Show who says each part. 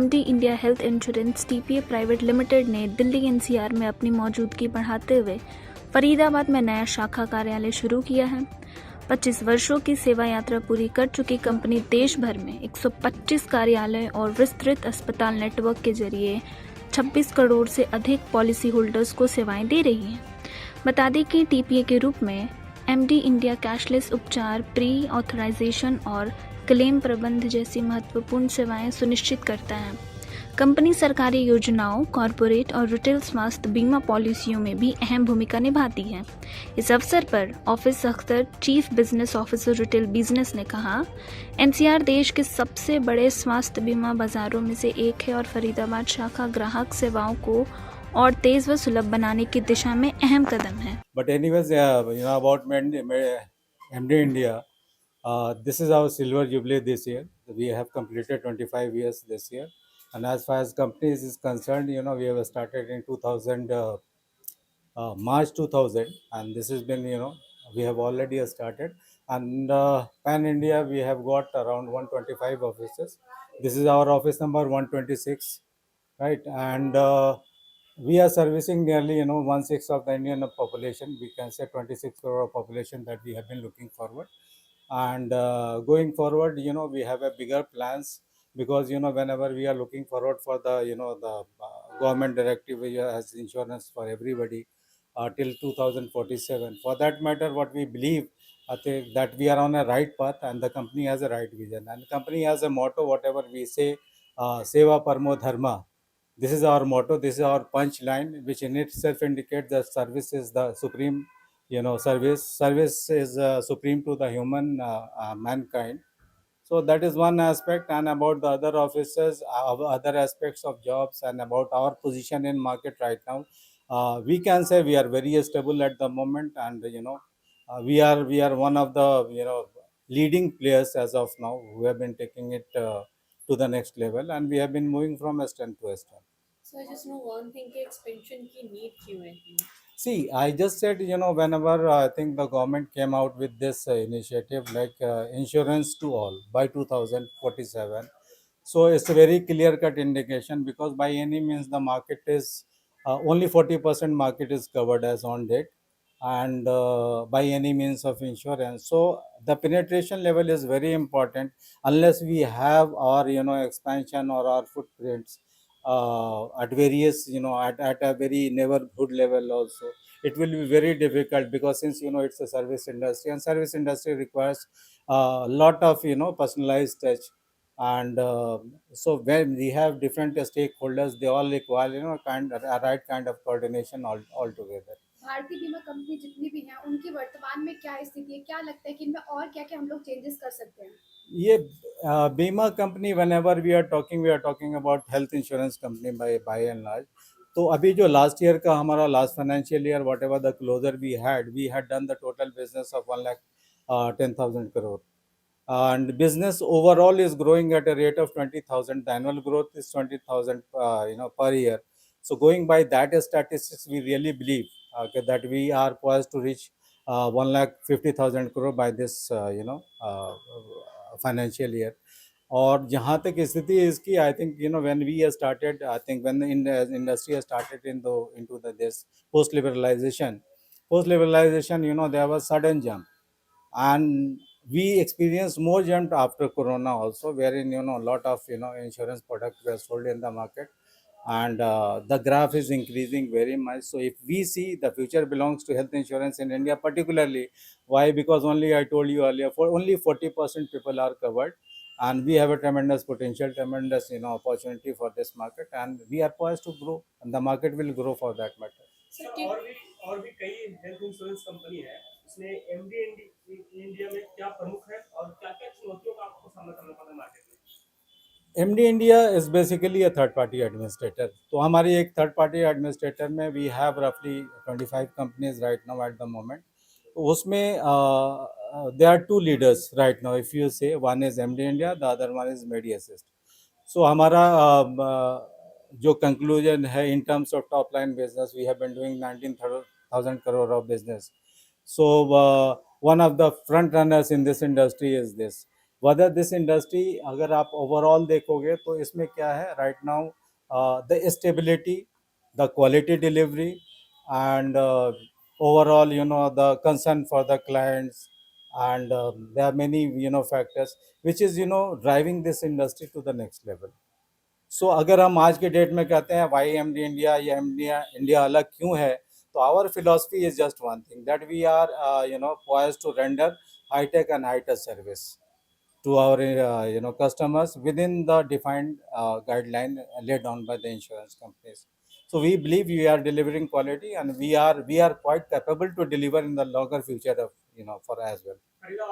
Speaker 1: MD India health insurance TPA private limited ने Delhi NCR में अपनी मौजूदगी बढ़ाते हुए फरीदाबाद में नया शाखा कार्यालय शुरू किया है। 25 वर्षों की सेवा यात्रा पूरी कर चुकी कंपनी देश भर में 125 कार्यालय और विस्तृत अस्पताल नेटवर्क के जरिए 26 करोड़ से अधिक पॉलिसी होल्डर्स को सेवाएं दे रही है। बता दें कि टीपीए के रूप में एमडी इंडिया कैशलेस उपचार, प्री ऑथराइजेशन और क्लेम प्रबंध जैसी महत्वपूर्ण सेवाएं सुनिश्चित करता है। कंपनी सरकारी योजनाओं, कॉरपोरेट और रिटेल स्वास्थ्य बीमा पॉलिसियों में भी अहम भूमिका निभाती है। इस अवसर पर office Akhtar, chief business officer retail business ने कहा, एनसीआर देश के सबसे बड़े स्वास्थ्य बीमा बाजारों में से एक है और फरीदाबाद शाखा ग्राहक सेवाओं को और तेज व सुलभ बनाने की दिशा में अहम कदम है।
Speaker 2: But anyways, about MD India, this is our silver jubilee this year. We have completed 25 years this year. And as far as companies is concerned, we have started in 2000, March 2000, and this has been, we have already started. And Pan India, we have got around 125 offices. This is our office number 126, right? And we are servicing nearly, 1/6 of the Indian population. We can say 26 crore of population that we have been looking forward. And going forward, we have a bigger plans, because whenever we are looking forward for the the government directive has insurance for everybody till 2047. For that matter, what we believe, I think that we are on a right path, and the company has a right vision, and the company has a motto, whatever we say, seva parmo dharma. This is our motto, this is our punch line, which in itself indicates that service is the supreme, service is supreme to the human mankind. So that is one aspect. And about the other offices, other aspects of jobs, and about our position in market right now, we can say we are very stable at the moment. And we are one of the leading players as of now, who have been taking it to the next level, and we have been moving from a strength to a strength.
Speaker 3: So I just know one thing कि expansion की need क्यों है इतनी?
Speaker 2: See, I just said, whenever I think the government came out with this initiative, like insurance to all by 2047. So it's a very clear cut indication, because by any means the market is only 40% market is covered as on date, and by any means of insurance. So the penetration level is very important. Unless we have our expansion or our footprints at various, at a very neighborhood level also, it will be very difficult, because since it's a service industry, and service industry requires a lot of personalized touch. And so when we have different stakeholders, they all require a right kind of coordination all together.
Speaker 3: भारतीय बीमा company जितनी भी हैं उनकी वर्तमान में क्या स्थिति है? क्या लगता है कि इनमें और क्या-क्या हम लोग चेंजेस कर सकते हैं?
Speaker 2: ये बीमा company, whenever we are talking about health insurance company by and large. तो अभी जो लास्ट ईयर का हमारा last financial year, whatever the closure we had done the total business of 1,10,000 crore. And business overall is growing at a rate of 20,000. The annual growth is 20,000 per year. So going by that statistics, we really believe that we are poised to reach 1,50,000 crore by this financial year. और जहाँ तक स्थिति है इसकी, I think when we started, I think when industry has started into the this post liberalization, there was sudden jump. And we experienced more jump after corona also, wherein a lot of insurance products were sold in the market. And the graph is increasing very much. So if we see, the future belongs to health insurance in India particularly. Why? Because only, I told you earlier, for only 40% people are covered, and we have a tremendous potential, tremendous opportunity for this market, and we are poised to grow, and the market will grow for that matter.
Speaker 4: Sir और भी कई health insurance company है, इसमें MD India में क्या प्रमुख है और क्या क्या चुनौतियों का आपको सामना करना पड़ा मार्केट में?
Speaker 2: MD India is basically a third party administrator. तो हमारी एक third party administrator में we have roughly 25 companies right now at the moment. तो उसमें there are two leaders right now. If you say, one is MD India, the other one is MediAssist. So हमारा जो conclusion है in terms of top line business, we have been doing 19,000 crore of business. So one of the front runners in this industry is this. whether this industry, अगर आप overall देखोगे तो इसमें क्या है right now, the stability, the quality delivery, and overall, the concern for the clients, and there are many, factors which is, driving this industry to the next level. सो अगर हम आज के डेट में कहते हैं वाई एमडी इंडिया या India India अलग क्यों है, तो our philosophy is just one thing, that we are poised to render high tech and high touch service to our customers within the defined guideline laid down by the insurance companies. So we believe we are delivering quality, and we are quite capable to deliver in the longer future of for as well.
Speaker 4: Farida